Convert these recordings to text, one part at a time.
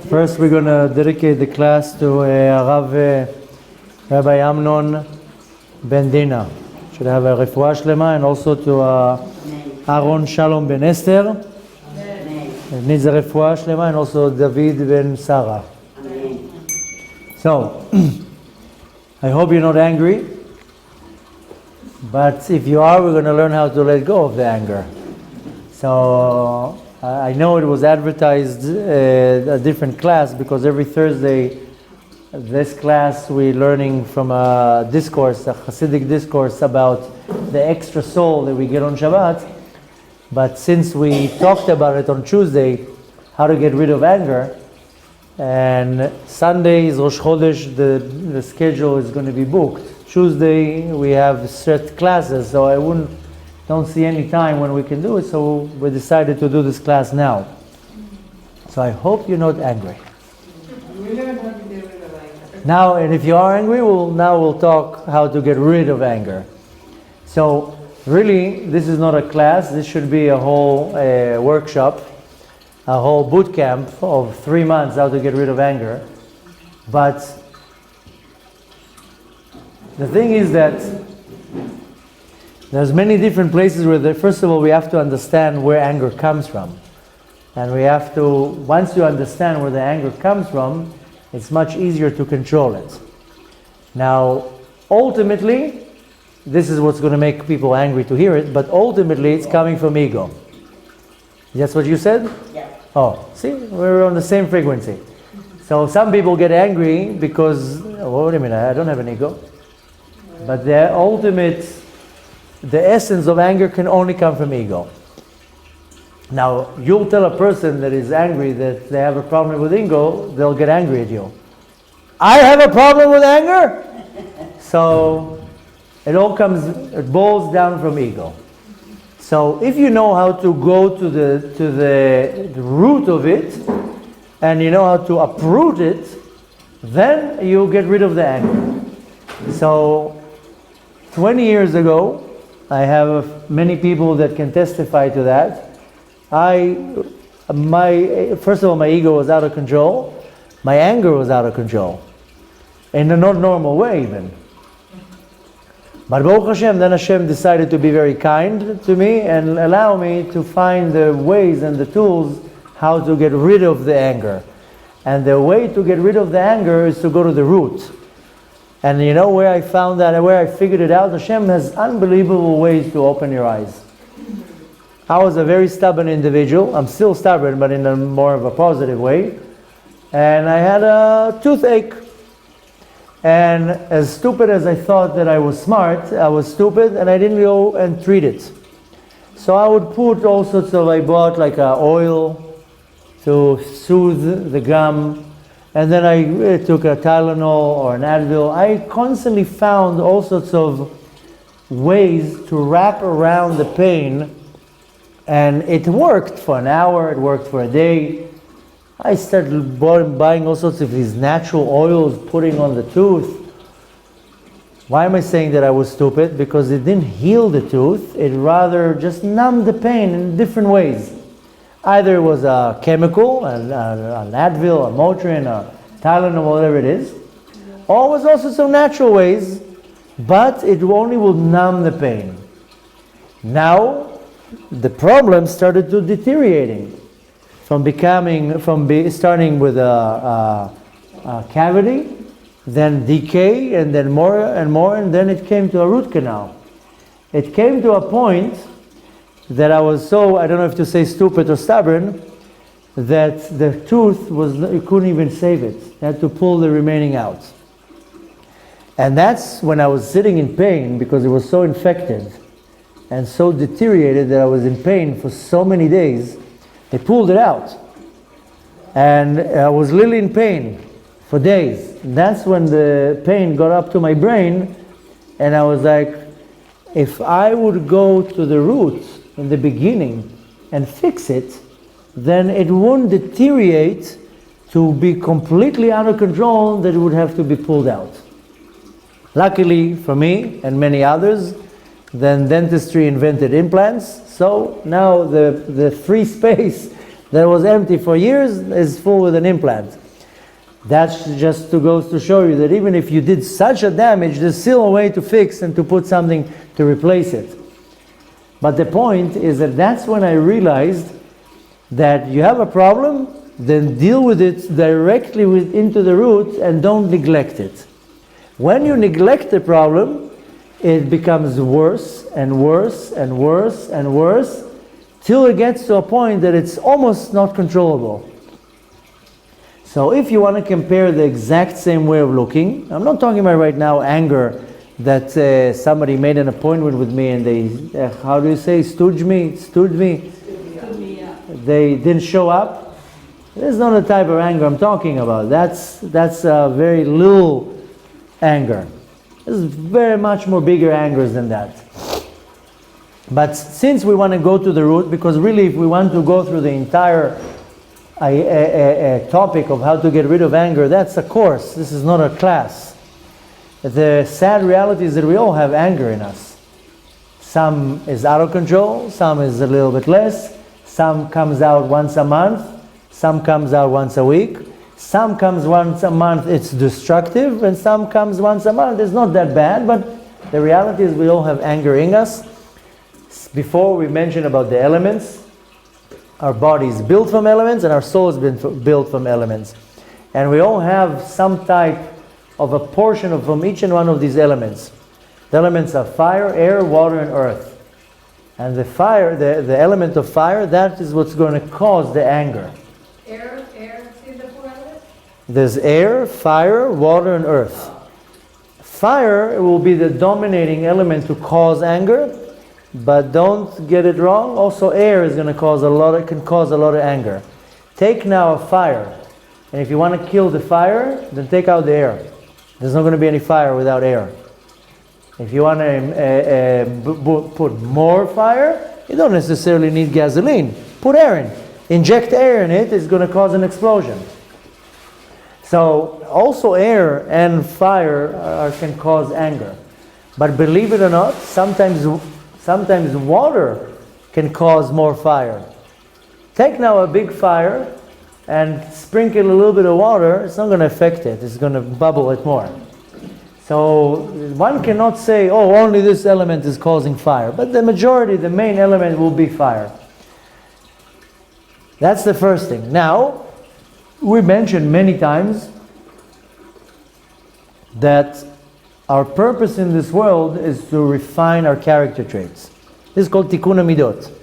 First, we're going to dedicate the class to Rabbi Amnon ben Dina. Should have a refuah shlema, and also to Aaron Shalom ben Esther. It needs a refuah shlema, and also David ben Sarah. So, I hope you're not angry. But if you are, we're going to learn how to let go of the anger. So, I know it was advertised a different class, because every Thursday, this class, we're learning from a discourse, a Hasidic discourse about the extra soul that we get on Shabbat. But since we talked about it on Tuesday, how to get rid of anger, and Sunday is Rosh Chodesh, the schedule is going to be booked. Tuesday, we have set classes, so don't see any time when we can do it, so we decided to do this class now. So I hope you're not angry. Now, and if you are angry, we'll talk how to get rid of anger. So really, this is not a class. This should be a whole workshop, a whole boot camp of 3 months, how to get rid of anger. But the thing is that there's many different places where, first of all, we have to understand where anger comes from. And we have to, once you understand where the anger comes from, it's much easier to control it. Now, ultimately, this is what's going to make people angry to hear it, but ultimately it's coming from ego. That's what you said? Yeah. Oh, see, we're on the same frequency. So some people get angry because, oh, wait a minute, I don't have an ego. But the essence of anger can only come from ego. Now, you'll tell a person that is angry that they have a problem with ego, they'll get angry at you. I have a problem with anger? So, it boils down from ego. So, if you know how to go to the root of it, and you know how to uproot it, then you get rid of the anger. So, 20 years ago, I have many people that can testify to that. First of all, my ego was out of control. My anger was out of control. In a not normal way, even. But Baruch Hashem, then Hashem decided to be very kind to me and allow me to find the ways and the tools how to get rid of the anger. And the way to get rid of the anger is to go to the root. And you know where I found that and where I figured it out? Hashem has unbelievable ways to open your eyes. I was a very stubborn individual. I'm still stubborn, but in a more of a positive way. And I had a toothache. And as stupid as I thought that I was smart, I was stupid, and I didn't go and treat it. So I would put all sorts of, I bought like a oil to soothe the gum. And then I took a Tylenol or an Advil. I constantly found all sorts of ways to wrap around the pain. And it worked for an hour, it worked for a day. I started buying all sorts of these natural oils, putting on the tooth. Why am I saying that I was stupid? Because it didn't heal the tooth, it rather just numbed the pain in different ways. Either it was a chemical, an Advil, a Motrin, a Tylenol, whatever it is. Or it was also some natural ways, but it only will numb the pain. Now, the problem started to deteriorating. Starting with a cavity, then decay, and then more and more, and then it came to a root canal. It came to a point that I was so, I don't know if to say stupid or stubborn, that the tooth you couldn't even save it. You had to pull the remaining out. And that's when I was sitting in pain because it was so infected and so deteriorated that I was in pain for so many days. They pulled it out. And I was really in pain for days. That's when the pain got up to my brain, and I was like, if I would go to the root in the beginning and fix it, then it won't deteriorate to be completely out of control that it would have to be pulled out. Luckily for me and many others, then dentistry invented implants. So now the free space that was empty for years is full with an implant. That's just goes to show you that even if you did such a damage, there's still a way to fix and to put something to replace it. But the point is that that's when I realized that you have a problem, then deal with it directly into the root and don't neglect it. When you neglect the problem, it becomes worse and worse and worse and worse till it gets to a point that it's almost not controllable. So if you want to compare the exact same way of looking, I'm not talking about right now anger that somebody made an appointment with me and they, how do you say, stood me? They didn't show up. This is not the type of anger I'm talking about. That's a very little anger. This is very much more bigger angers than that. But since we want to go to the root, because really if we want to go through the entire topic of how to get rid of anger, that's a course. This is not a class. The sad reality is that we all have anger in us. Some is out of control, some is a little bit less, some comes out once a month, some comes out once a week, some comes once a month, it's destructive, and some comes once a month, it's not that bad, but the reality is we all have anger in us. Before we mentioned about the elements, our body is built from elements and our soul has been built from elements. And we all have some type of a portion from each and one of these elements. The elements are fire, air, water, and earth. And the fire, the element of fire, that is what's going to cause the anger. Air, see the four elements? There's air, fire, water, and earth. Fire will be the dominating element to cause anger, but don't get it wrong. Also, air is going to cause can cause a lot of anger. Take now a fire, and if you want to kill the fire, then take out the air. There's not going to be any fire without air. If you want to put more fire, you don't necessarily need gasoline. Put air in. Inject air in it, it's going to cause an explosion. So also air and fire can cause anger. But believe it or not, sometimes water can cause more fire. Take now a big fire and sprinkle a little bit of water, it's not going to affect it, it's going to bubble it more. So one cannot say, oh, only this element is causing fire. But the majority, the main element will be fire. That's the first thing. Now, we mentioned many times that our purpose in this world is to refine our character traits. This is called Tikkun HaMidot.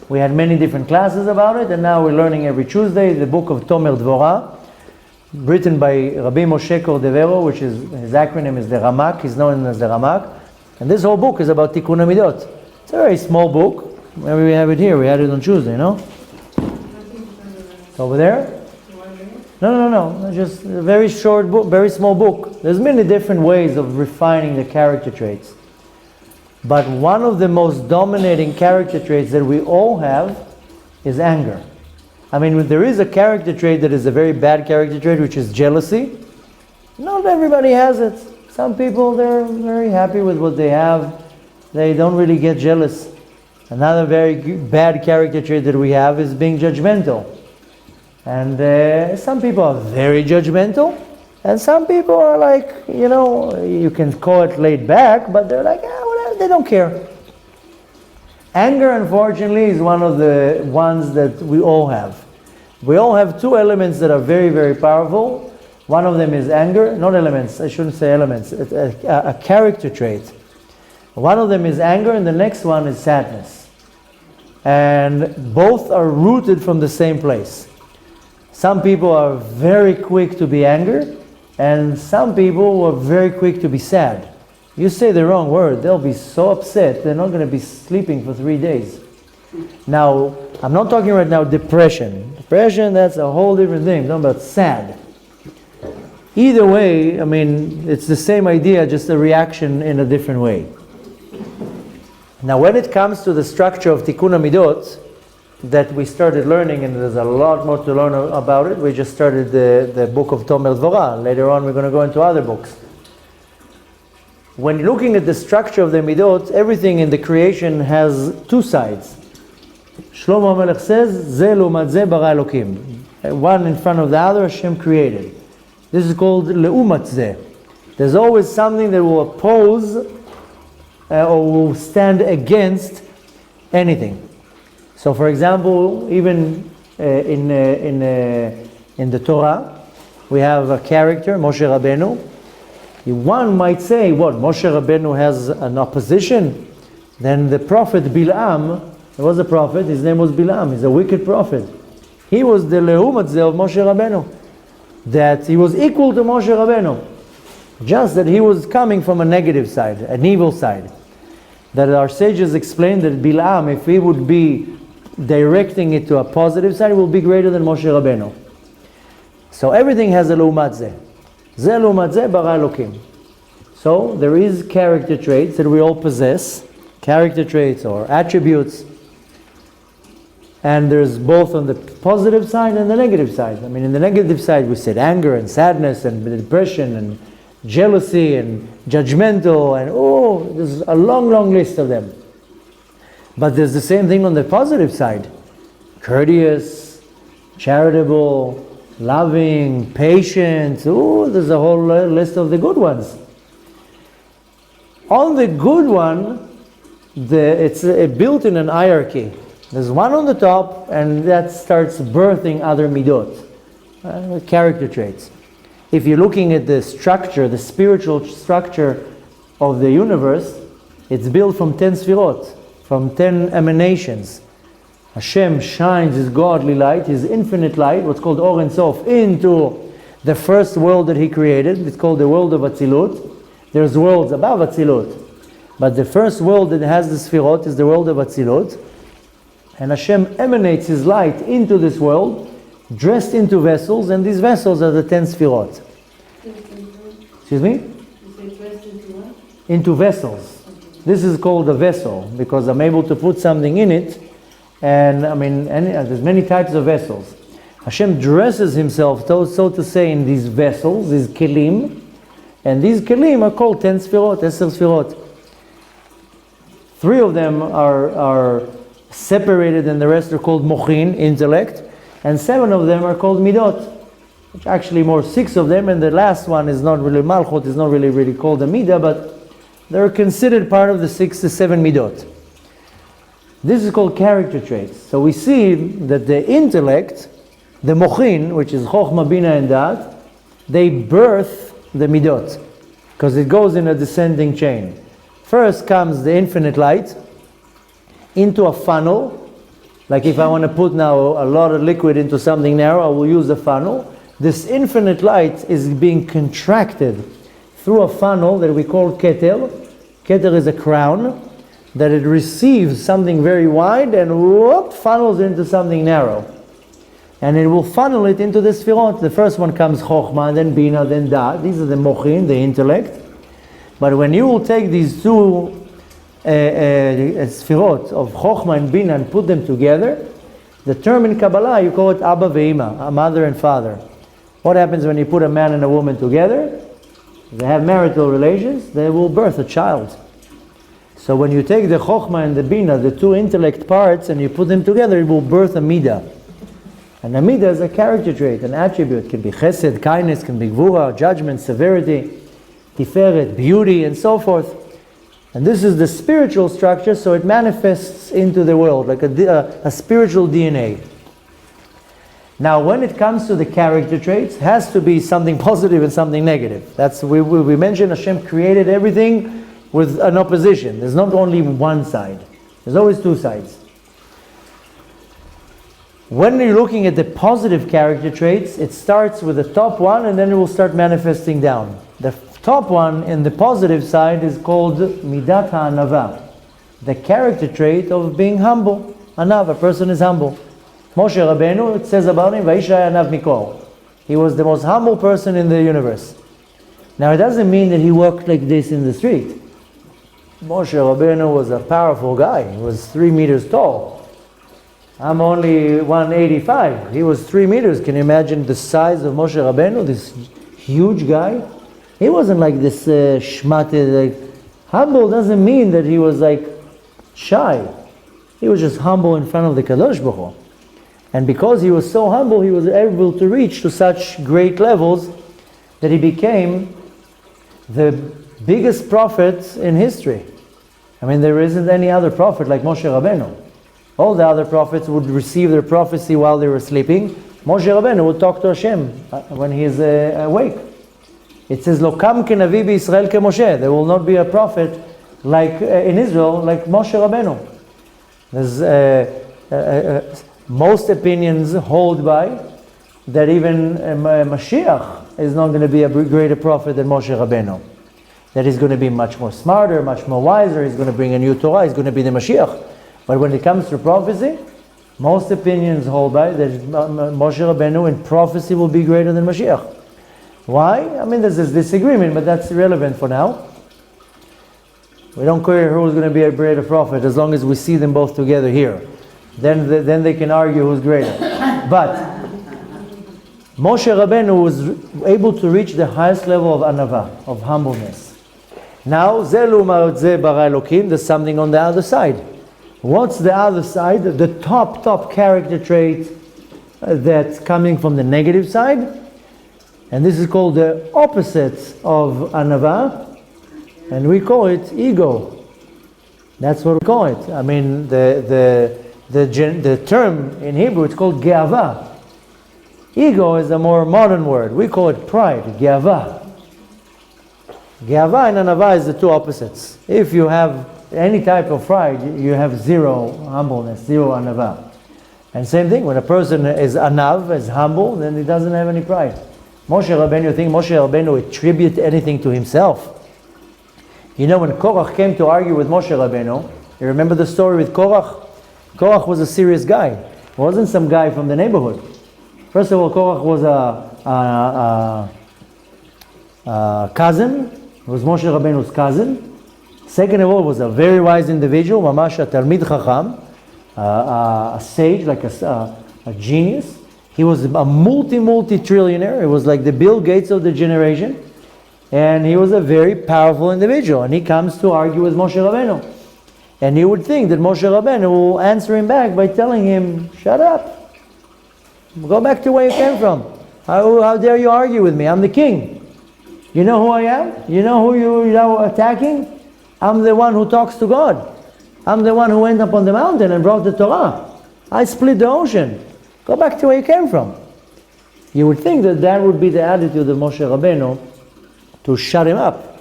We had many different classes about it, and now we're learning every Tuesday the book of Tomer Dvorah, written by Rabbi Moshe Cordovero, which is, his acronym is the Ramak, he's known as the Ramak. And this whole book is about Tikkun HaMidot. It's a very small book. Maybe we have it here, we had it on Tuesday, no? It's over there? No, just a very short book, very small book. There's many different ways of refining the character traits. But one of the most dominating character traits that we all have is anger. I mean, there is a character trait that is a very bad character trait, which is jealousy. Not everybody has it. Some people, they're very happy with what they have. They don't really get jealous. Another very bad character trait that we have is being judgmental. And some people are very judgmental, and some people are like, you can call it laid back, but they're like, whatever, they don't care. Anger, unfortunately, is one of the ones that we all have. We all have two elements that are very, very powerful. One of them is anger, not elements, I shouldn't say elements, it's a character trait. One of them is anger, and the next one is sadness. And both are rooted from the same place. Some people are very quick to be angry, and some people are very quick to be sad. You say the wrong word, they'll be so upset, they're not going to be sleeping for 3 days. Now, I'm not talking right now depression. Depression, that's a whole different thing. I'm talking about sad. Either way, I mean, it's the same idea, just a reaction in a different way. Now, when it comes to the structure of Tikkun HaMidot, that we started learning, and there's a lot more to learn about it. We just started the book of Tomer Dvorah. Later on, we're going to go into other books. when looking at the structure of the midot, everything in the creation has two sides. Shlomo HaMelech says, "Ze l'umat ze bara Elokim." One in front of the other, Hashem created. This is called le'umat ze. There's always something that will oppose or will stand against anything. So, for example, even in the Torah, we have a character, Moshe Rabbeinu. One might say, what, Moshe Rabbeinu has an opposition? Then the prophet Bilam, there was a prophet, his name was Bilam, he's a wicked prophet. He was the Leumat Zeh of Moshe Rabbeinu. That he was equal to Moshe Rabbeinu. Just that he was coming from a negative side, an evil side. That our sages explained that Bilam, if he would be directing it to a positive side, will be greater than Moshe Rabbeinu. So everything has a Leumat Zeh. Zeh l'umat zeh bara Elokim. So there is character traits that we all possess, character traits or attributes, and there's both on the positive side and the negative side. I mean, in the negative side we said anger and sadness and depression and jealousy and judgmental and there's a long list of them. But there's the same thing on the positive side. Courteous, charitable, loving, patient. There's a whole list of the good ones. On the good one, it's built in an hierarchy. There's one on the top, and that starts birthing other midot, character traits. If you're looking at the structure, the spiritual structure of the universe, it's built from 10 sfirot, from 10 emanations. Hashem shines His godly light, His infinite light, what's called Or Ein Sof, into the first world that He created. It's called the world of Atzilut. There's worlds above Atzilut. But the first world that has the Sfirot is the world of Atzilut. And Hashem emanates His light into this world, dressed into vessels, and these vessels are the 10 Sfirot. Excuse me? You say dressed into what? Into vessels. This is called a vessel, because I'm able to put something in it. And I mean, there's many types of vessels. Hashem dresses Himself, so to say, in these vessels, these kelim, and these kelim are called 10 sfirot, 10 sfirot. 3 of them are separated, and the rest are called mochin, intellect, and 7 of them are called midot, which actually more 6 of them, and the last one is not really malchut, is not really called a midah, but they're considered part of the 6 to 7 midot. This is called character traits. So we see that the intellect, the mochin, which is chokhmah, bina, and dat, they birth the midot, because it goes in a descending chain. First comes the infinite light into a funnel. Like if I want to put now a lot of liquid into something narrow, I will use a funnel. This infinite light is being contracted through a funnel that we call keter. Keter is a crown, that it receives something very wide and funnels into something narrow. And it will funnel it into the sfirot. The first one comes chokhmah, then bina, then dat. These are the mochin, the intellect. But when you will take these two sfirot of chokhmah and bina and put them together, the term in Kabbalah, you call it Abba ve'ima, a mother and father. What happens when you put a man and a woman together? They have marital relations, they will birth a child. So when you take the chokhmah and the bina, the two intellect parts, and you put them together, it will birth a midah. And a midah is a character trait, an attribute. It can be chesed, kindness, can be gvura, judgment, severity, tiferet, beauty, and so forth. And this is the spiritual structure, so it manifests into the world, like a spiritual DNA. Now, when it comes to the character traits, it has to be something positive and something negative. That's we mentioned Hashem created everything with an opposition. There's not only one side. There's always two sides. When you're looking at the positive character traits, it starts with the top one and then it will start manifesting down. The top one in the positive side is called Midat HaAnava, the character trait of being humble. Anav, a person is humble. Moshe Rabbeinu, it says about him, Vaisha Anav Mikol. He was the most humble person in the universe. Now it doesn't mean that he walked like this in the street. Moshe Rabbeinu was a powerful guy. He was 3 meters tall. I'm only 185. He was 3 meters. Can you imagine the size of Moshe Rabbeinu, this huge guy? He wasn't like this shmate. Humble doesn't mean that he was like shy. He was just humble in front of the Kadosh Baruch Hu. And because he was so humble, he was able to reach to such great levels that he became the biggest prophet in history. I mean, there isn't any other prophet like Moshe Rabbeinu. All the other prophets would receive their prophecy while they were sleeping. Moshe Rabbeinu would talk to Hashem when he is awake. It says, Lo kam kenavi b'Yisrael ke Moshe. There will not be a prophet like in Israel like Moshe Rabbeinu. There's most opinions hold by that even Mashiach is not going to be a greater prophet than Moshe Rabbeinu. That he's going to be much more smarter, much more wiser, he's going to bring a new Torah, he's going to be the Mashiach. But when it comes to prophecy, most opinions hold by that Moshe Rabbeinu in prophecy will be greater than Mashiach. Why? I mean, there's this disagreement, but that's irrelevant for now. We don't care who's going to be a greater prophet as long as we see them both together here. Then they can argue who's greater. But Moshe Rabbeinu was able to reach the highest level of anava, of humbleness. Now, there's something on the other side. What's the other side? The top character trait that's coming from the negative side. And this is called the opposite of anava. And we call it ego. That's what we call it. I mean, the term in Hebrew, it's called geava. Ego is a more modern word. We call it pride, geava. Geava and anava is the two opposites. If you have any type of pride, you have zero humbleness, zero anava. And same thing, when a person is anav, is humble, then he doesn't have any pride. Moshe Rabbeinu, you think Moshe Rabbeinu attribute anything to himself? You know, when Korach came to argue with Moshe Rabbeinu, you remember the story with Korach? Korach was a serious guy. He wasn't some guy from the neighborhood. First of all, Korach was a cousin. He was Moshe Rabbeinu's cousin. Second of all, was a very wise individual, mamash a talmid chacham, a sage, like a genius. He was a multi-trillionaire. He was like the Bill Gates of the generation. And he was a very powerful individual. And he comes to argue with Moshe Rabbeinu. And you would think that Moshe Rabbeinu will answer him back by telling him, shut up. Go back to where you came from. How dare you argue with me? I'm the king. You know who I am? You know who you're now attacking? I'm the one who talks to God. I'm the one who went up on the mountain and brought the Torah. I split the ocean. Go back to where you came from. You would think that that would be the attitude of Moshe Rabbeinu to shut him up.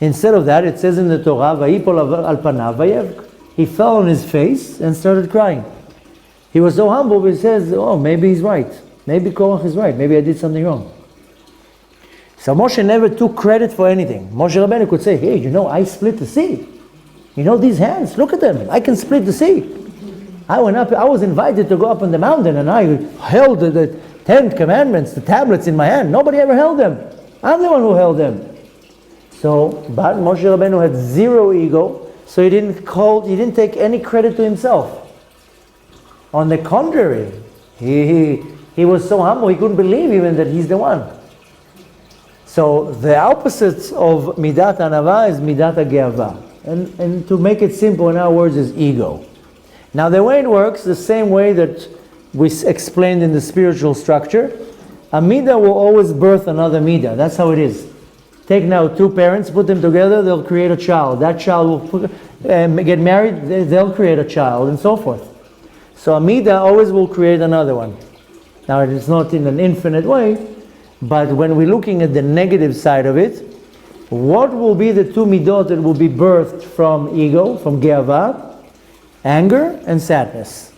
Instead of that, it says in the Torah, "Vayipol al panav vayevk." He fell on his face and started crying. He was so humble, but he says, oh, maybe he's right. Maybe Korach is right. Maybe I did something wrong. So Moshe never took credit for anything. Moshe Rabbeinu could say, hey, you know, I split the sea. You know these hands, look at them. I can split the sea. I went up, I was invited to go up on the mountain and I held the 10 commandments, the tablets in my hand. Nobody ever held them. I'm the one who held them. So, but Moshe Rabbeinu had zero ego, so he didn't take any credit to himself. On the contrary, he was so humble, he couldn't believe even that he's the one. So the opposite of midat anava is midat geava. And to make it simple in our words is ego. Now the way it works, the same way that we explained in the spiritual structure, a midah will always birth another midah. That's how it is. Take now two parents, put them together, they'll create a child. That child will get married, they'll create a child, and so forth. So a midah always will create another one. Now it is not in an infinite way, but when we're looking at the negative side of it, what will be the two midot that will be birthed from ego, from geava? Anger and sadness.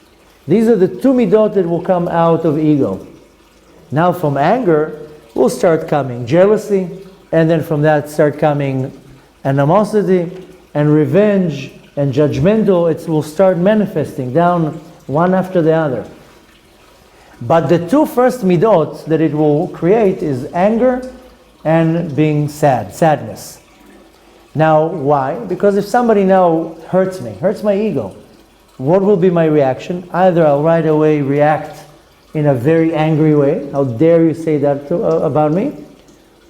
These are the two midot that will come out of ego. Now from anger will start coming jealousy, and then from that start coming animosity and revenge and judgmental. It will start manifesting down one after the other. But the two first midot that it will create is anger and being sad, sadness. Now, why? Because if somebody now hurts my ego, what will be my reaction? Either I'll right away react in a very angry way, how dare you say that about me?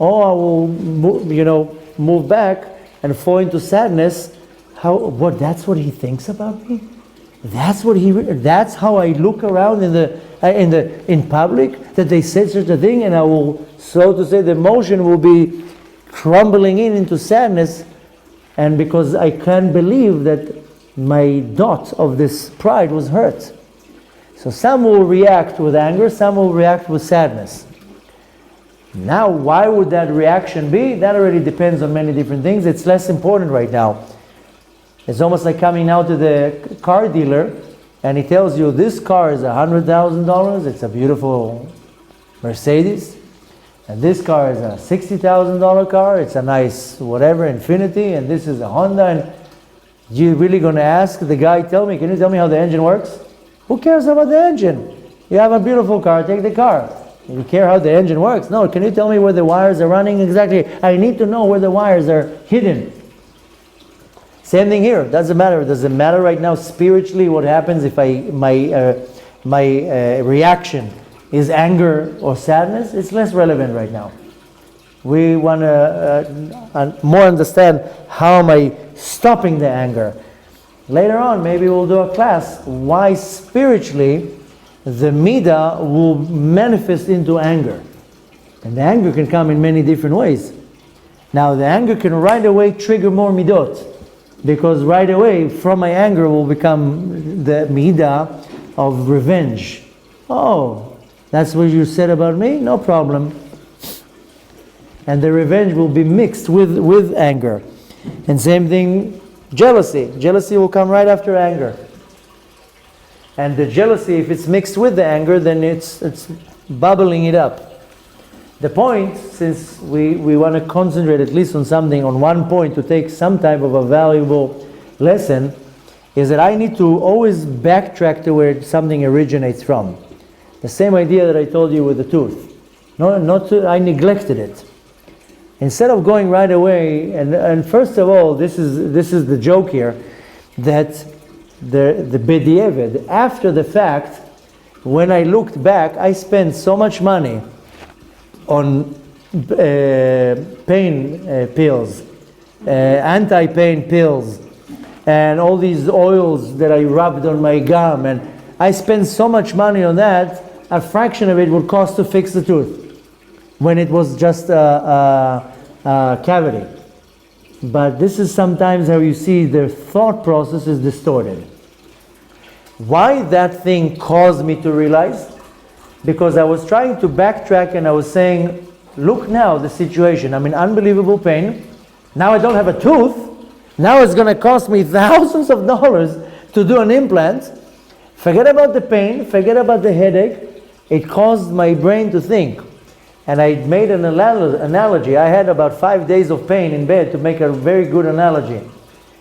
or I will move back and fall into sadness. That's what he thinks about me? That's how I look around in public, that they said such a thing, and I will, so to say, the emotion will be crumbling into sadness, and because I can't believe that my dot of this pride was hurt. So some will react with anger, some will react with sadness. Now, why would that reaction be? That already depends on many different things. It's less important right now. It's almost like coming out to the car dealer and he tells you this car is $100,000, it's a beautiful Mercedes, and this car is a $60,000 car, it's a nice whatever, Infiniti, and this is a Honda, and you really going to ask the guy, can you tell me how the engine works? Who cares about the engine? You have a beautiful car, take the car. You care how the engine works? No, can you tell me where the wires are running exactly? I need to know where the wires are hidden. Same thing here. Doesn't matter. Does it matter right now spiritually what happens if my reaction is anger or sadness? It's less relevant right now. We want to more understand how am I stopping the anger. Later on, maybe we'll do a class why spiritually the midah will manifest into anger. And the anger can come in many different ways. Now the anger can right away trigger more midot, because right away from my anger will become the midah of revenge. Oh, that's what you said about me? No problem. And the revenge will be mixed with anger. And same thing, jealousy. Jealousy will come right after anger. And the jealousy, if it's mixed with the anger, then it's bubbling it up. The point, since we want to concentrate at least on something, on one point, to take some type of a valuable lesson, is that I need to always backtrack to where something originates from. The same idea that I told you with the tooth. I neglected it. Instead of going right away, and first of all, this is the joke here, that the bedieved, after the fact, when I looked back, I spent so much money on pain pills, anti-pain pills, and all these oils that I rubbed on my gum, and I spent so much money on that, a fraction of it would cost to fix the tooth, when it was just a cavity. But this is sometimes how you see their thought process is distorted. Why that thing caused me to realize? Because I was trying to backtrack and I was saying, look now, the situation. I'm in unbelievable pain. Now I don't have a tooth. Now it's going to cost me thousands of dollars to do an implant. Forget about the pain. Forget about the headache. It caused my brain to think. And I made an analogy. I had about 5 days of pain in bed to make a very good analogy.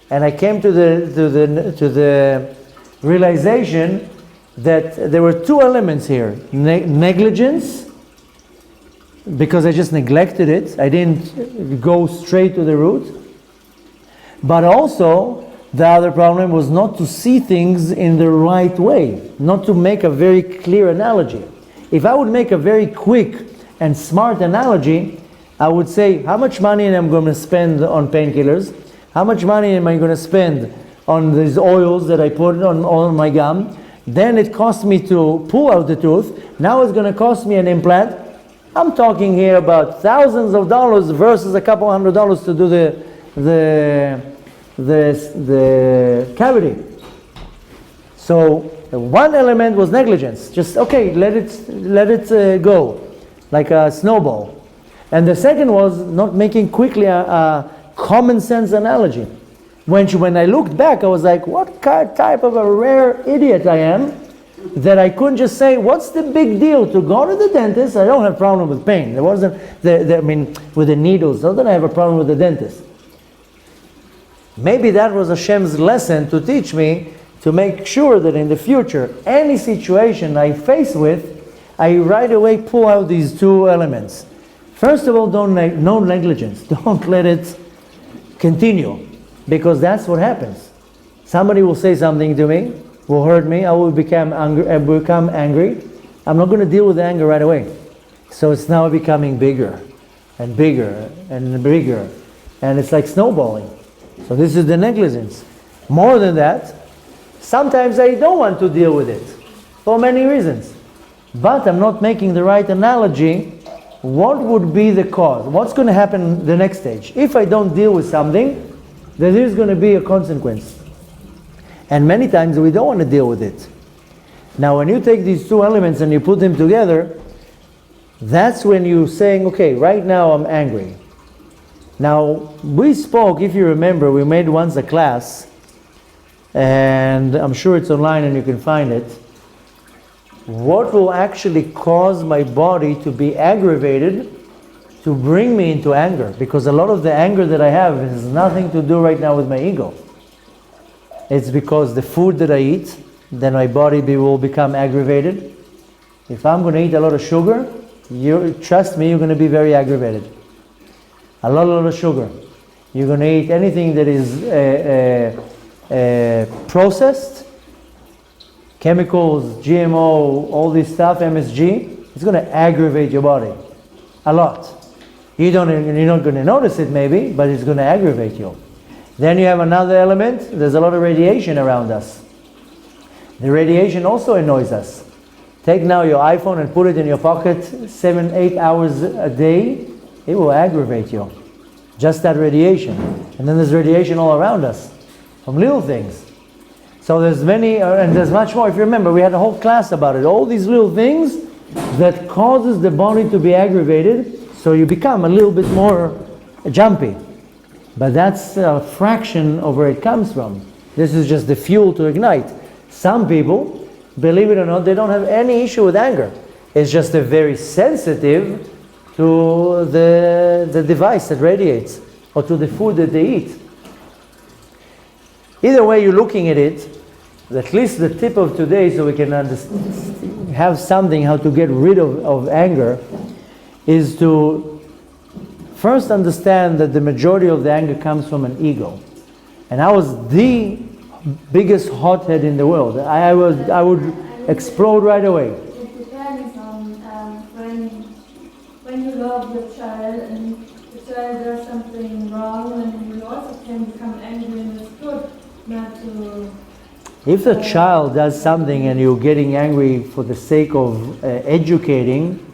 And I came to the realization that there were two elements here. Negligence, because I just neglected it. I didn't go straight to the root. But also, the other problem was not to see things in the right way. Not to make a very clear analogy. If I would make a very quick and smart analogy, I would say, how much money am I going to spend on painkillers? How much money am I going to spend on these oils that I put on my gum? Then it cost me to pull out the tooth. Now it's going to cost me an implant. I'm talking here about thousands of dollars versus a couple $100 to do the cavity. So one element was negligence. Just okay, let it go, like a snowball. And the second was not making quickly a common sense analogy. When I looked back, I was like, what type of a rare idiot I am that I couldn't just say, what's the big deal to go to the dentist? I don't have a problem with pain. There wasn't, with the needles. Not that I have a problem with the dentist. Maybe that was Hashem's lesson to teach me to make sure that in the future, any situation I face with, I right away pull out these two elements. First of all, no negligence. Don't let it continue, because that's what happens. Somebody will say something to me, will hurt me, I will become angry. I'm not going to deal with the anger right away. So it's now becoming bigger and bigger and bigger. And it's like snowballing. So this is the negligence. More than that, sometimes I don't want to deal with it for many reasons. But I'm not making the right analogy. What would be the cause? What's going to happen the next stage? If I don't deal with something, there is going to be a consequence. And many times we don't want to deal with it. Now when you take these two elements and you put them together, that's when you're saying, okay, right now I'm angry. Now we spoke, if you remember, we made once a class, and I'm sure it's online and you can find it. What will actually cause my body to be aggravated to bring me into anger? Because a lot of the anger that I have has nothing to do right now with my ego. It's because the food that I eat, then my body will become aggravated. If I'm going to eat a lot of sugar, trust me, you're going to be very aggravated. A lot of sugar. You're going to eat anything that is processed, chemicals, GMO, all this stuff, MSG, it's going to aggravate your body a lot. You're not going to notice it maybe, but it's going to aggravate you. Then you have another element, there's a lot of radiation around us. The radiation also annoys us. Take now your iPhone and put it in your pocket 7-8 hours a day, it will aggravate you. Just that radiation. And then there's radiation all around us, from little things. So there's many, and there's much more. If you remember, we had a whole class about it. All these little things that causes the body to be aggravated, so you become a little bit more jumpy. But that's a fraction of where it comes from. This is just the fuel to ignite. Some people, believe it or not, they don't have any issue with anger. It's just they're very sensitive to the device that radiates, or to the food that they eat. Either way you're looking at it, at least the tip of today, so we can have something how to get rid of anger, is to first understand that the majority of the anger comes from an ego. And I was the biggest hothead in the world. I would explode right away. It depends on when you love your child and the child does something wrong, and you also can become angry, and it's good not to... If the child does something and you're getting angry for the sake of educating,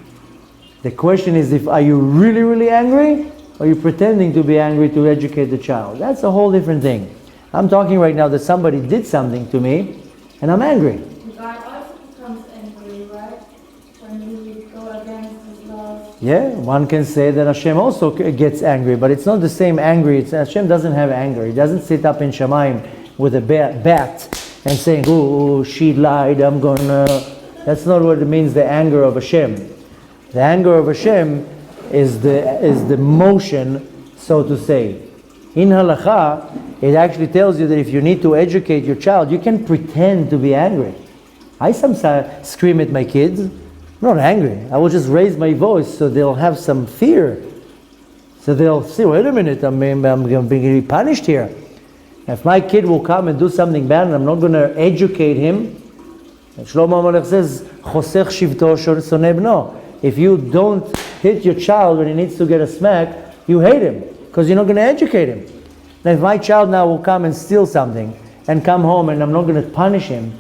the question is, are you really, really angry? Or are you pretending to be angry to educate the child? That's a whole different thing. I'm talking right now that somebody did something to me and I'm angry. God also becomes angry, right? When you go against his love. Yeah, one can say that Hashem also gets angry, but it's not the same angry. Hashem doesn't have anger. He doesn't sit up in Shamayim with a bat and saying, oh, she lied, I'm gonna... That's not what it means, the anger of Hashem. The anger of Hashem is the motion, so to say. In halakha, it actually tells you that if you need to educate your child, you can pretend to be angry. I sometimes scream at my kids. I'm not angry. I will just raise my voice so they'll have some fear. So they'll say, wait a minute, I'm going to be punished here. If my kid will come and do something bad and I'm not going to educate him, Shlomo HaMelech says, Chosech shivto soneh bno. If you don't hit your child when he needs to get a smack, you hate him because you're not going to educate him. Now if my child now will come and steal something and come home and I'm not going to punish him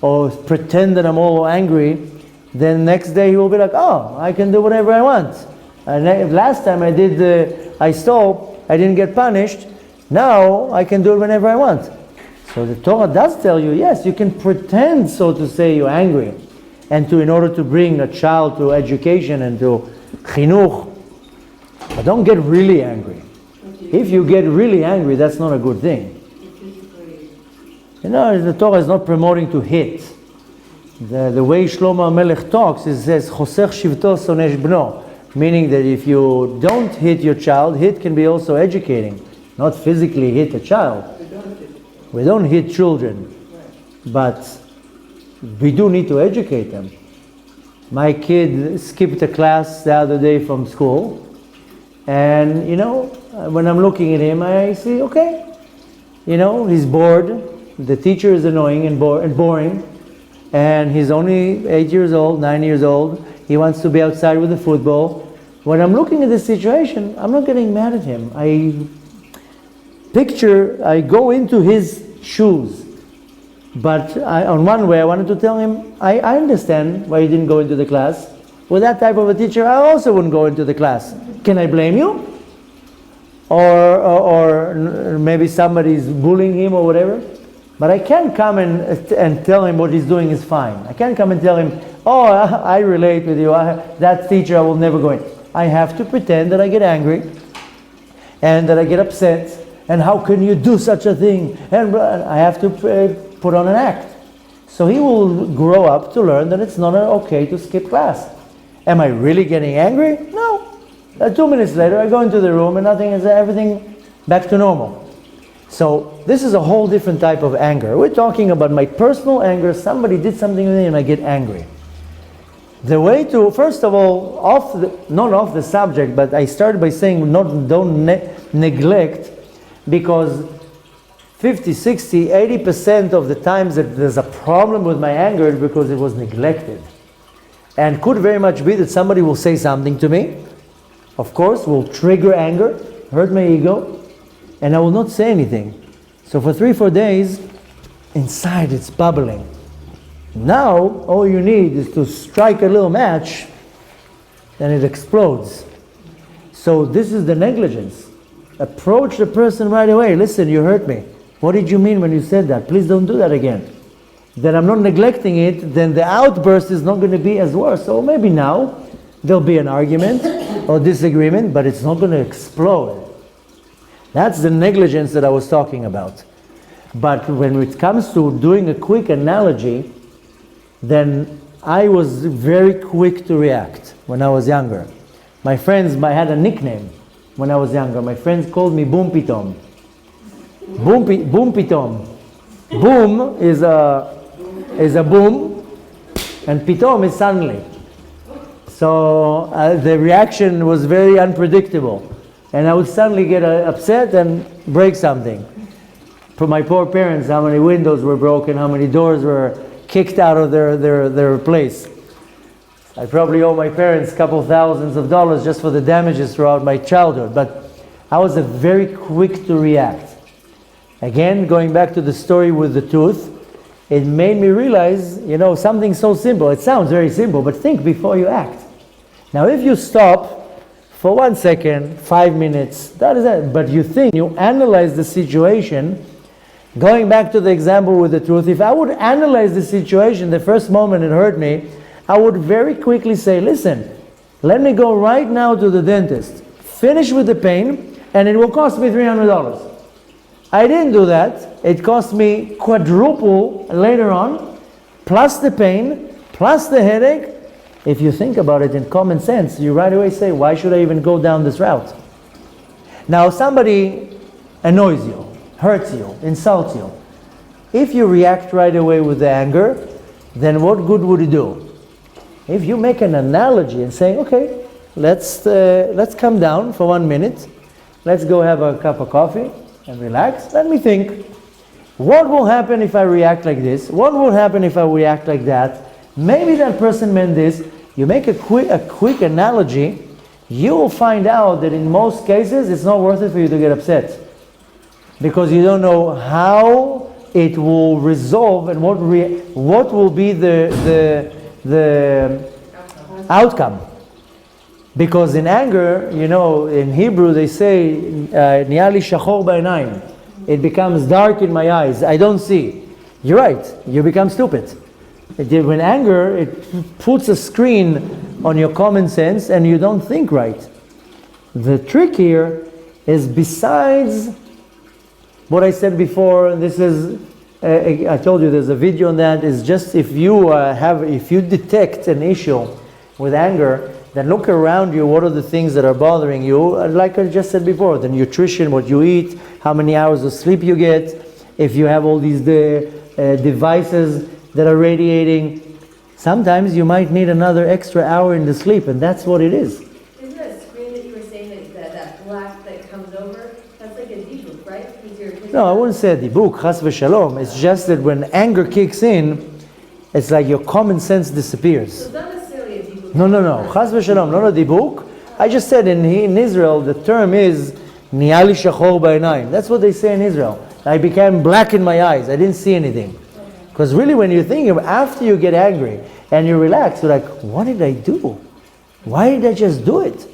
or pretend that I'm all angry, then next day he will be like, oh, I can do whatever I want. And last time I stole, I didn't get punished. Now I can do it whenever I want. So the Torah does tell you, yes, you can pretend, so to say, you're angry. And in order to bring a child to education and to chinuch, but don't get really angry. If you get really angry, that's not a good thing. You know, the Torah is not promoting to hit. The way Shlomo HaMelech talks, it says, Chosech shivto soneh bno, meaning that if you don't hit your child, hit can be also educating. Not physically hit a child. We don't hit children, but we do need to educate them. My kid skipped a class the other day from school, and when I'm looking at him, I see, okay, he's bored, the teacher is annoying and boring, and he's only 8 years old, 9 years old, he wants to be outside with the football, when I'm looking at the situation, I'm not getting mad at him. I go into his shoes. But on one way, I wanted to tell him, I understand why you didn't go into the class. With that type of a teacher, I also wouldn't go into the class. Can I blame you? Or maybe somebody's bullying him or whatever. But I can't come and tell him what he's doing is fine. I can't come and tell him, oh, I relate with you. That teacher, I will never go in. I have to pretend that I get angry and that I get upset. And how can you do such a thing? And I have to put on an act. So he will grow up to learn that it's not okay to skip class. Am I really getting angry? No. 2 minutes later, I go into the room and everything back to normal. So this is a whole different type of anger. We're talking about my personal anger. Somebody did something with me and I get angry. The way to, first of all, not off the subject, but I started by saying don't neglect, because 50, 60, 80% of the times that there's a problem with my anger is because it was neglected. And could very much be that somebody will say something to me, of course, will trigger anger, hurt my ego, and I will not say anything. So for 3-4 days, inside it's bubbling. Now, all you need is to strike a little match, and it explodes. So this is the negligence. Approach the person right away. Listen, you hurt me. What did you mean when you said that? Please don't do that again. Then I'm not neglecting it, then the outburst is not going to be as worse. So maybe now there'll be an argument or disagreement, but it's not going to explode. That's the negligence that I was talking about. But when it comes to doing a quick analogy, then I was very quick to react when I was younger. My friends, I had a nickname when I was younger. My friends called me Boom Pitom. Boom Pitom. Boom is a boom, and Pitom is suddenly. So the reaction was very unpredictable. And I would suddenly get upset and break something. For my poor parents, how many windows were broken, how many doors were kicked out of their place. I probably owe my parents a couple thousands of dollars just for the damages throughout my childhood. But I was very quick to react. Again, going back to the story with the tooth, it made me realize, something so simple. It sounds very simple, but think before you act. Now, if you stop for 1 second, 5 minutes, that is it. But you think, you analyze the situation. Going back to the example with the tooth, if I would analyze the situation, the first moment it hurt me, I would very quickly say, listen, let me go right now to the dentist, finish with the pain, and it will cost me $300. I didn't do that. It cost me quadruple later on, plus the pain, plus the headache. If you think about it in common sense, you right away say, why should I even go down this route? Now, somebody annoys you, hurts you, insults you. If you react right away with the anger, then what good would it do? If you make an analogy and say, okay, let's come down for 1 minute, let's go have a cup of coffee and relax. Let me think, what will happen if I react like this? What will happen if I react like that? Maybe that person meant this. You make a quick analogy, you will find out that in most cases it's not worth it for you to get upset, because you don't know how it will resolve and what will be the outcome. Because in anger, in Hebrew they say, "Niyah li shachor ba'einayim." It becomes dark in my eyes. I don't see. You're right. You become stupid. When anger, it puts a screen on your common sense and you don't think right. The trick here is, besides what I said before, this is, I told you there's a video on that, is just if you detect an issue with anger, then look around you, what are the things that are bothering you? Like I just said before, the nutrition, what you eat, how many hours of sleep you get, if you have all these devices that are radiating, sometimes you might need another extra hour in the sleep, and that's what it is. Isn't that screen that you were saying that black that comes over? That's like a debug, right? No, I wouldn't say a debug, chas v'shalom. It's just that when anger kicks in, it's like your common sense disappears. So it's not necessarily a debug. No, chas v'shalom, not a debug, I just said in Israel, the term is Niali Shachor Ba'inayim. That's what they say in Israel. I became black in my eyes. I didn't see anything. Because really when you think of after you get angry and you relax, you're like, what did I do? Why did I just do it?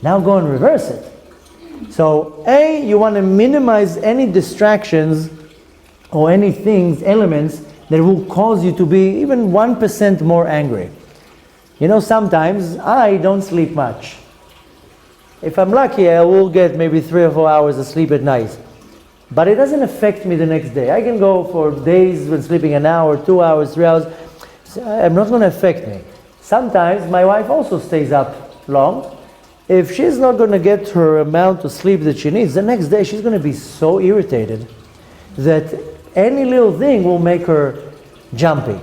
Now go and reverse it. So you want to minimize any distractions or any things, elements that will cause you to be even 1% more angry. You know, sometimes I don't sleep much. If I'm lucky, I will get maybe 3 or 4 hours of sleep at night. But it doesn't affect me the next day. I can go for days when sleeping an hour, 2 hours, 3 hours. I'm not going to affect me. Sometimes my wife also stays up long. If she's not going to get her amount of sleep that she needs, the next day she's going to be so irritated that any little thing will make her jumpy.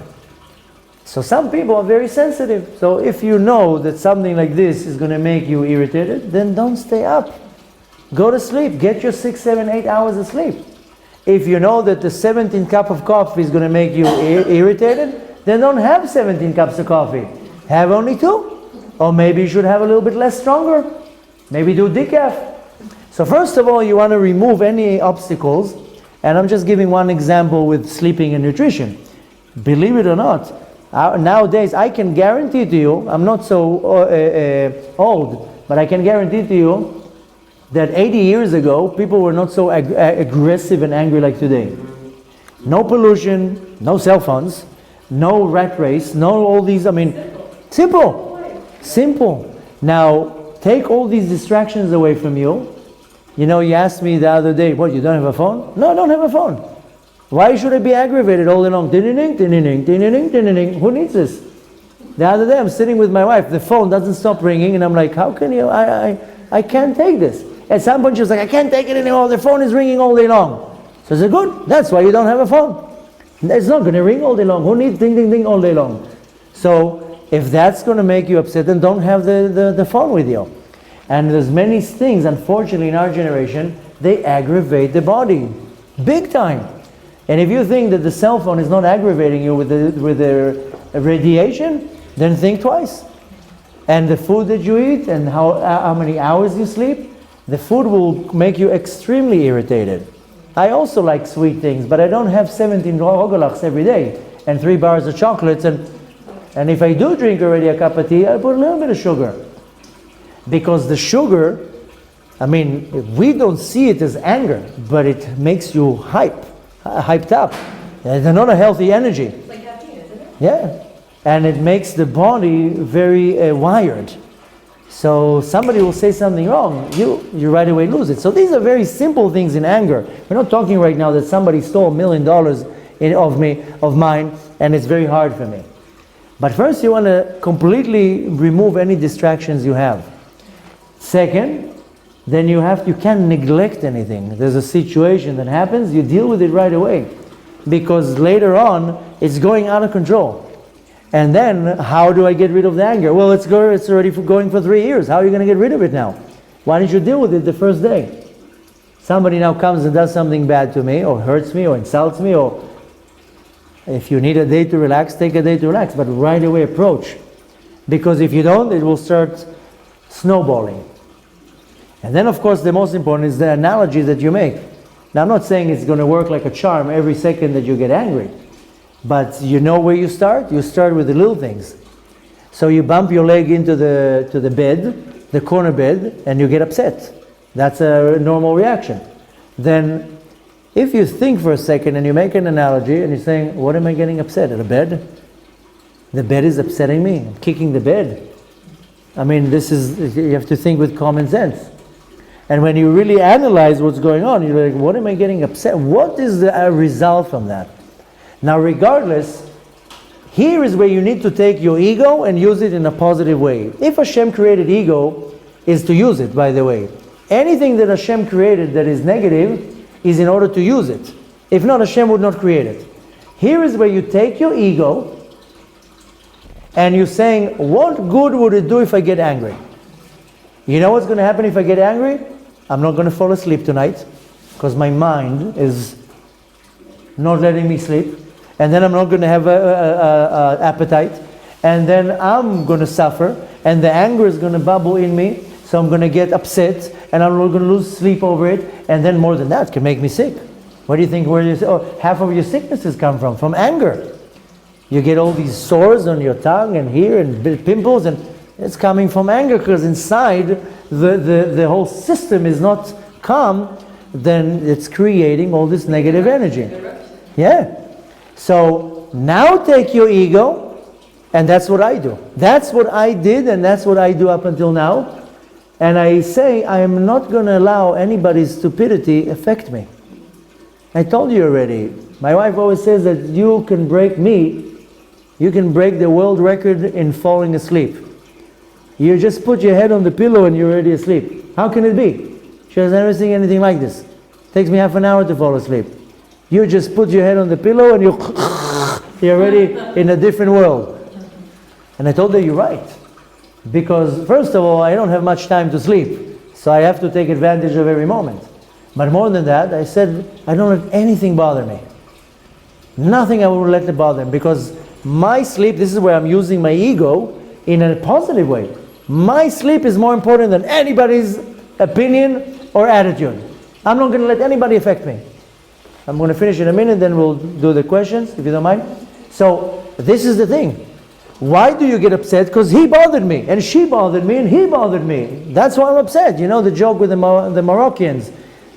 So some people are very sensitive. So if you know that something like this is going to make you irritated, then don't stay up. Go to sleep. Get your 6, 7, 8 hours of sleep. If you know that the 17th cup of coffee is going to make you irritated, then don't have 17 cups of coffee. Have only 2. Or maybe you should have a little bit less stronger. Maybe do decaf. So first of all, you want to remove any obstacles. And I'm just giving one example with sleeping and nutrition. Believe it or not, nowadays I can guarantee to you, I'm not so old, but I can guarantee to you that 80 years ago, people were not so aggressive and angry like today. No pollution, no cell phones, no rat race, no all these, simple. Now, take all these distractions away from you. You know, you asked me the other day, what, you don't have a phone? No, I don't have a phone. Why should I be aggravated all day long? Ding-ding-ding, ding-ding-ding, ding-ding-ding, ding-ding-ding. Who needs this? The other day I'm sitting with my wife, the phone doesn't stop ringing, and I'm like, how can you, I can't take this. At some point she was like, I can't take it anymore, the phone is ringing all day long. So I said, good, that's why you don't have a phone. It's not going to ring all day long. Who needs ding-ding-ding all day long? So if that's going to make you upset, then don't have the phone with you. And there's many things, unfortunately, in our generation, they aggravate the body. Big time. And if you think that the cell phone is not aggravating you with the radiation, then think twice. And the food that you eat and how many hours you sleep, the food will make you extremely irritated. I also like sweet things, but I don't have 17 rogolachs every day and 3 bars of chocolates. And if I do drink already a cup of tea, I put a little bit of sugar. Because the sugar, we don't see it as anger, but it makes you hyped up. It's not a healthy energy. It's like caffeine, isn't it? Yeah. And it makes the body very wired. So somebody will say something wrong, you right away lose it. So these are very simple things in anger. We're not talking right now that somebody stole $1 million of mine, and it's very hard for me. But first you want to completely remove any distractions you have. Second, then you can't neglect anything. There's a situation that happens, you deal with it right away. Because later on, it's going out of control. And then, how do I get rid of the anger? Well, it's already going for 3 years. How are you going to get rid of it now? Why didn't you deal with it the first day? Somebody now comes and does something bad to me, or hurts me, or insults me, or if you need a day to relax, take a day to relax, but right away approach. Because if you don't, it will start snowballing. And then, of course, the most important is the analogy that you make. Now, I'm not saying it's going to work like a charm every second that you get angry. But you know where you start? You start with the little things. So you bump your leg into the bed, the corner bed, and you get upset. That's a normal reaction. Then, if you think for a second and you make an analogy and you're saying, what am I getting upset at? A bed? The bed is upsetting me. I'm kicking the bed. You have to think with common sense. And when you really analyze what's going on, you're like, what am I getting upset? What is the result from that? Now, regardless, here is where you need to take your ego and use it in a positive way. If Hashem created ego, is to use it, by the way. Anything that Hashem created that is negative is in order to use it. If not, Hashem would not create it. Here is where you take your ego and you're saying, what good would it do if I get angry? You know what's going to happen if I get angry? I'm not going to fall asleep tonight because my mind is not letting me sleep. And then I'm not going to have an appetite. And then I'm going to suffer. And the anger is going to bubble in me. so I'm going to get upset, and I'm going to lose sleep over it, and then more than that, it can make me sick. What do you think half of your sicknesses come from? From anger. You get all these sores on your tongue and here and pimples, and it's coming from anger, because inside the whole system is not calm. Then it's creating all this negative energy. Yeah. So now take your ego, and that's what I do. That's what I did, and that's what I do up until now. And I say, I am not going to allow anybody's stupidity affect me. I told you already. My wife always says that you can break me, you can break the world record in falling asleep. You just put your head on the pillow and you're already asleep. How can it be? She has never seen anything like this. It takes me half an hour to fall asleep. You just put your head on the pillow and you're already in a different world. And I told her, you're right. Because first of all, I don't have much time to sleep. So I have to take advantage of every moment. But more than that, I said, I don't let anything bother me. Nothing I will let it bother me. Because my sleep, this is where I'm using my ego in a positive way. My sleep is more important than anybody's opinion or attitude. I'm not going to let anybody affect me. I'm going to finish in a minute, then we'll do the questions, if you don't mind. So, this is the thing. Why do you get upset? Because he bothered me, and she bothered me, and he bothered me. That's why I'm upset. You know the joke with the Moroccans.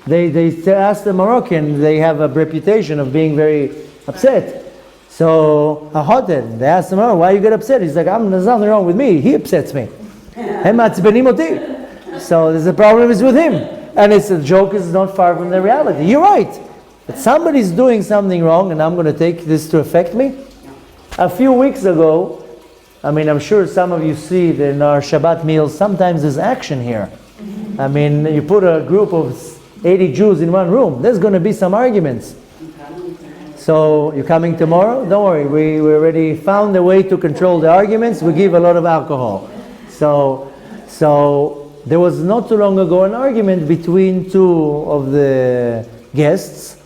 They ask the Moroccan, they have a reputation of being very upset. So, a hothead, they ask him, why you get upset? He's like, there's nothing wrong with me. He upsets me. So there's a problem is with him. And the joke is not far from the reality. You're right. But somebody's doing something wrong, and I'm going to take this to affect me. A few weeks ago, I'm sure some of you see that in our Shabbat meals, sometimes there's action here. You put a group of 80 Jews in one room, there's going to be some arguments. So, you're coming tomorrow? Don't worry, we already found a way to control the arguments. We give a lot of alcohol. So there was not too long ago an argument between two of the guests,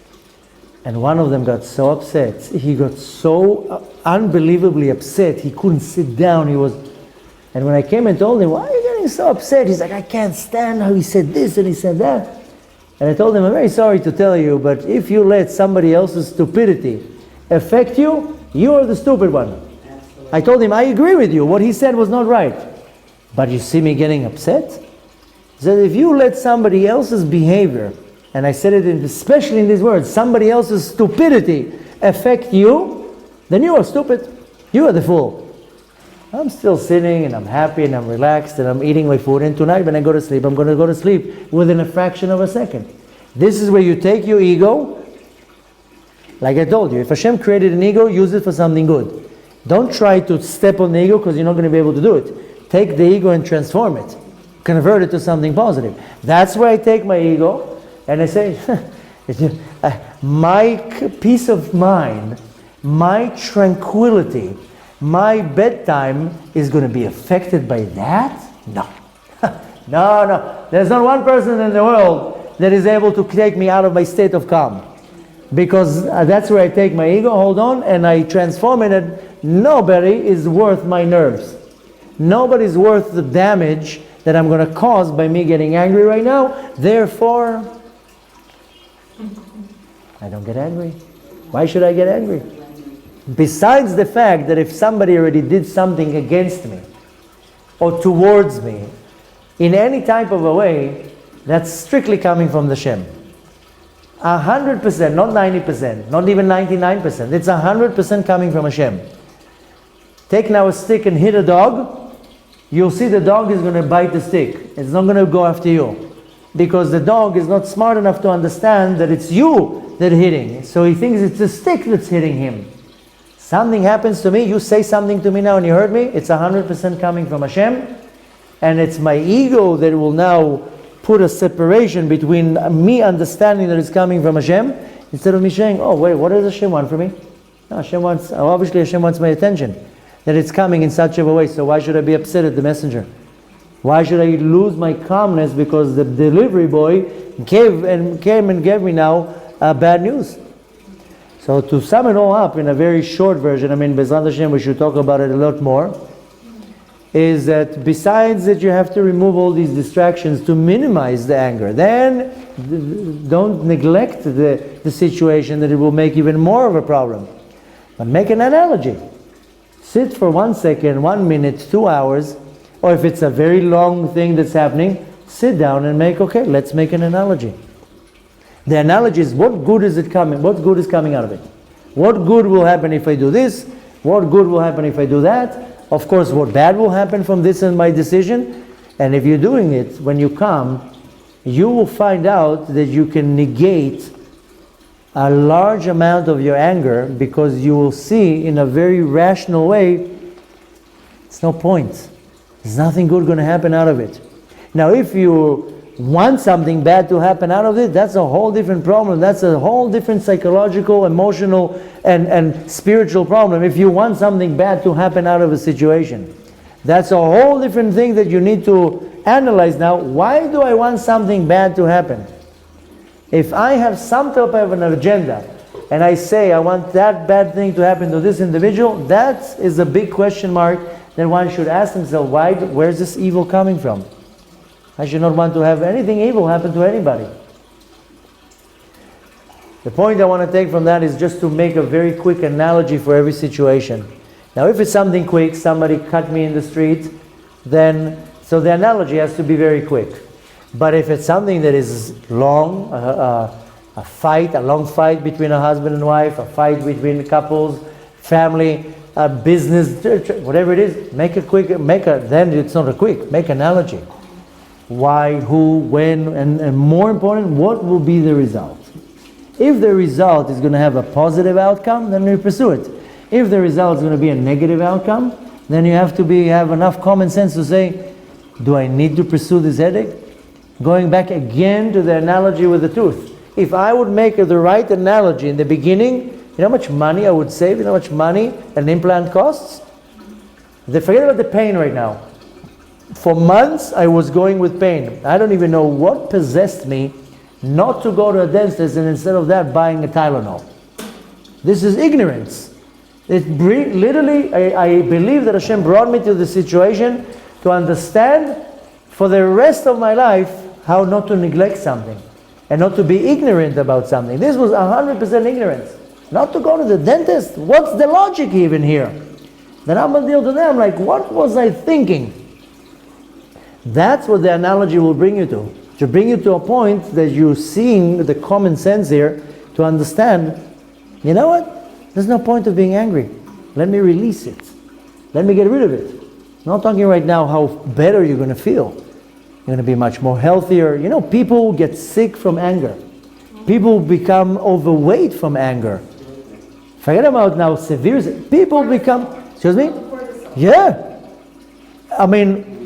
and one of them got so upset. He got so unbelievably upset, he couldn't sit down. And when I came and told him, why are you getting so upset? He's like, I can't stand how he said this and he said that. And I told him, I'm very sorry to tell you, but if you let somebody else's stupidity affect you, you are the stupid one. Absolutely. I told him, I agree with you. What he said was not right. But you see me getting upset? He said, if you let somebody else's behavior, and I said it especially in these words, somebody else's stupidity affect you, then you are stupid. You are the fool. I'm still sitting and I'm happy and I'm relaxed and I'm eating my food, and tonight when I go to sleep, I'm going to go to sleep within a fraction of a second. This is where you take your ego. Like I told you, if Hashem created an ego, use it for something good. Don't try to step on the ego, because you're not going to be able to do it. Take the ego and transform it. Convert it to something positive. That's where I take my ego and I say, my peace of mind, my tranquility, my bedtime is going to be affected by that? No. No. There's not one person in the world that is able to take me out of my state of calm. Because that's where I take my ego, hold on, and I transform it, and nobody is worth my nerves. Nobody's worth the damage that I'm going to cause by me getting angry right now. Therefore, I don't get angry. Why should I get angry? Besides the fact that if somebody already did something against me or towards me in any type of a way, that's strictly coming from the Shem. 100%, not 90%, not even 99%. It's 100% coming from Hashem. Take now a stick and hit a dog. You'll see the dog is going to bite the stick. It's not going to go after you. Because the dog is not smart enough to understand that it's you that hitting. So he thinks it's the stick that's hitting him. Something happens to me, you say something to me now and you hurt me, it's 100% coming from Hashem. And it's my ego that will now put a separation between me understanding that it's coming from Hashem, instead of me saying, oh wait, what does Hashem want from me? No, obviously Hashem wants my attention. That it's coming in such a way, so why should I be upset at the messenger? Why should I lose my calmness because the delivery boy came and gave me now bad news? So to sum it all up in a very short version, B'ezrat Hashem, we should talk about it a lot more. is that besides that you have to remove all these distractions to minimize the anger, then don't neglect the situation that it will make even more of a problem. But make an analogy. Sit for 1 second, 1 minute, 2 hours, or if it's a very long thing that's happening, sit down and let's make an analogy. The analogy is, what good is coming out of it? What good will happen if I do this? What good will happen if I do that? Of course, what bad will happen from this and my decision? And if you're doing it, when you come, you will find out that you can negate a large amount of your anger, because you will see in a very rational way, it's no point. There's nothing good going to happen out of it. Now, if you want something bad to happen out of it, that's a whole different problem. That's a whole different psychological, emotional, and spiritual problem. If you want something bad to happen out of a situation, that's a whole different thing that you need to analyze now. Why do I want something bad to happen? If I have some type of an agenda, and I say I want that bad thing to happen to this individual, that is a big question mark that one should ask himself, where's this evil coming from? I should not want to have anything evil happen to anybody. The point I want to take from that is just to make a very quick analogy for every situation. Now, if it's something quick, somebody cut me in the street, so the analogy has to be very quick. But if it's something that is long, a long fight between a husband and wife, a fight between couples, family, a business, whatever it is, then it's not a quick, make an analogy. Why, who, when, and more important, what will be the result? If the result is going to have a positive outcome, then you pursue it. If the result is going to be a negative outcome, then you have to have enough common sense to say, do I need to pursue this headache? Going back again to the analogy with the tooth. If I would make the right analogy in the beginning, you know how much money I would save? You know how much money an implant costs? Forget about the pain right now. For months, I was going with pain. I don't even know what possessed me not to go to a dentist and instead of that, buying a Tylenol. This is ignorance. Literally, I believe that Hashem brought me to the situation to understand for the rest of my life how not to neglect something and not to be ignorant about something. This was 100% ignorance. Not to go to the dentist. What's the logic even here? Then I'm going to deal to them like, what was I thinking? That's what the analogy will bring you to bring you to a point that you're seeing the common sense here to understand, you know what? There's no point of being angry. Let me release it. Let me get rid of it. I'm not talking right now how better you're going to feel. You're going to be much more healthier. You know, people get sick from anger. People become overweight from anger. Forget about now severe. People become, excuse me? Yeah. I mean,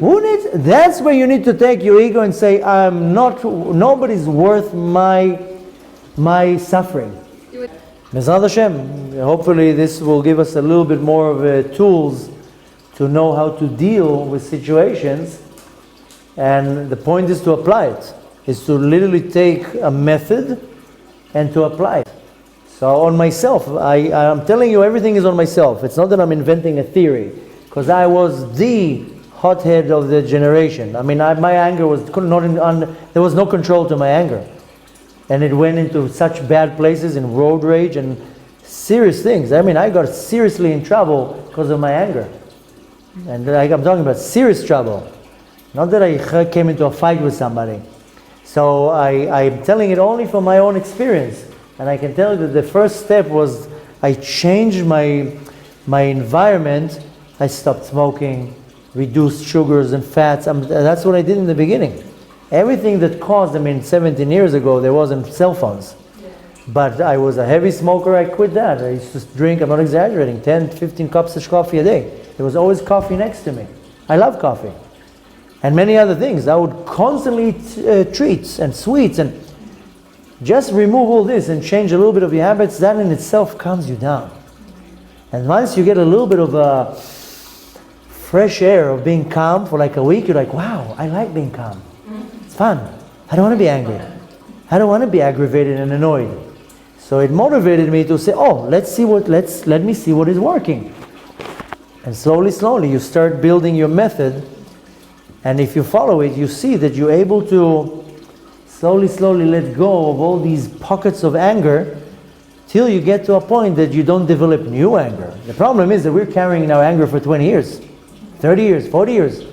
that's where you need to take your ego and say, nobody's worth my suffering. Mezrach Hashem, hopefully this will give us a little bit more of tools to know how to deal with situations. And the point is to apply it. Is to literally take a method and to apply it. So on myself, I'm telling you everything is on myself. It's not that I'm inventing a theory. Because I was the hothead of the generation. I mean, my anger was there was no control to my anger. And it went into such bad places in road rage and serious things. I mean, I got seriously in trouble because of my anger. And I'm talking about serious trouble. Not that I came into a fight with somebody. So I'm telling it only from my own experience. And I can tell you that the first step was I changed my environment. I stopped smoking, reduced sugars and fats. That's what I did in the beginning. Everything that caused, 17 years ago, there wasn't cell phones. Yeah. But I was a heavy smoker, I quit that. I used to drink, I'm not exaggerating, 10, 15 cups of coffee a day. There was always coffee next to me. I love coffee. And many other things. I would constantly eat treats and sweets, and just remove all this and change a little bit of your habits, that in itself calms you down. And once you get a little bit of fresh air of being calm for like a week, you're like, wow, I like being calm. It's fun. I don't want to be angry. I don't want to be aggravated and annoyed. So it motivated me to say, let me see what is working. And slowly, slowly, you start building your method. And if you follow it, you see that you're able to slowly, slowly let go of all these pockets of anger till you get to a point that you don't develop new anger. The problem is that we're carrying our anger for 20 years, 30 years, 40 years.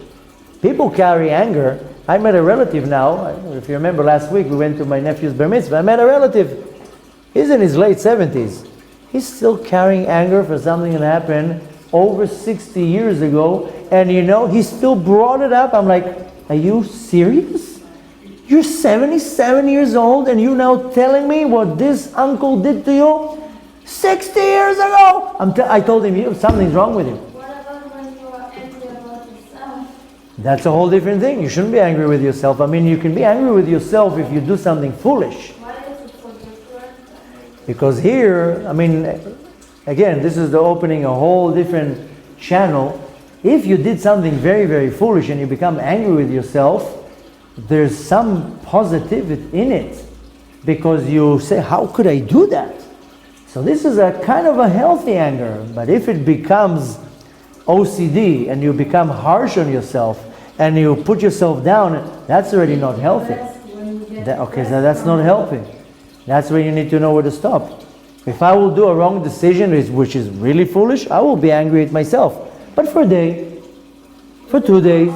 People carry anger. I met a relative now. If you remember last week, we went to my nephew's bar mitzvah. I met a relative. He's in his late 70s. He's still carrying anger for something that happened over 60 years ago. And you know, he still brought it up. I'm like, are you serious? You're 77 years old and you're now telling me what this uncle did to you 60 years ago? I told him, something's wrong with you. What about when you are angry about yourself? That's a whole different thing. You shouldn't be angry with yourself. I mean, you can be angry with yourself if you do something foolish. Why is it so different? Because here, I mean, again, this is the opening a whole different channel. If you did something very, very foolish and you become angry with yourself, there's some positivity in it. Because you say, how could I do that? So this is a kind of a healthy anger. But if it becomes OCD and you become harsh on yourself and you put yourself down, that's already not healthy. Okay, so that's not helping. That's where you need to know where to stop. If I will do a wrong decision, which is really foolish, I will be angry at myself. But for a day, for 2 days.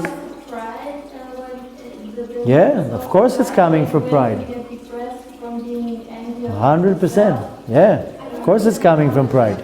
Yeah, of course it's coming from pride. 100%. Yeah, of course it's coming from pride.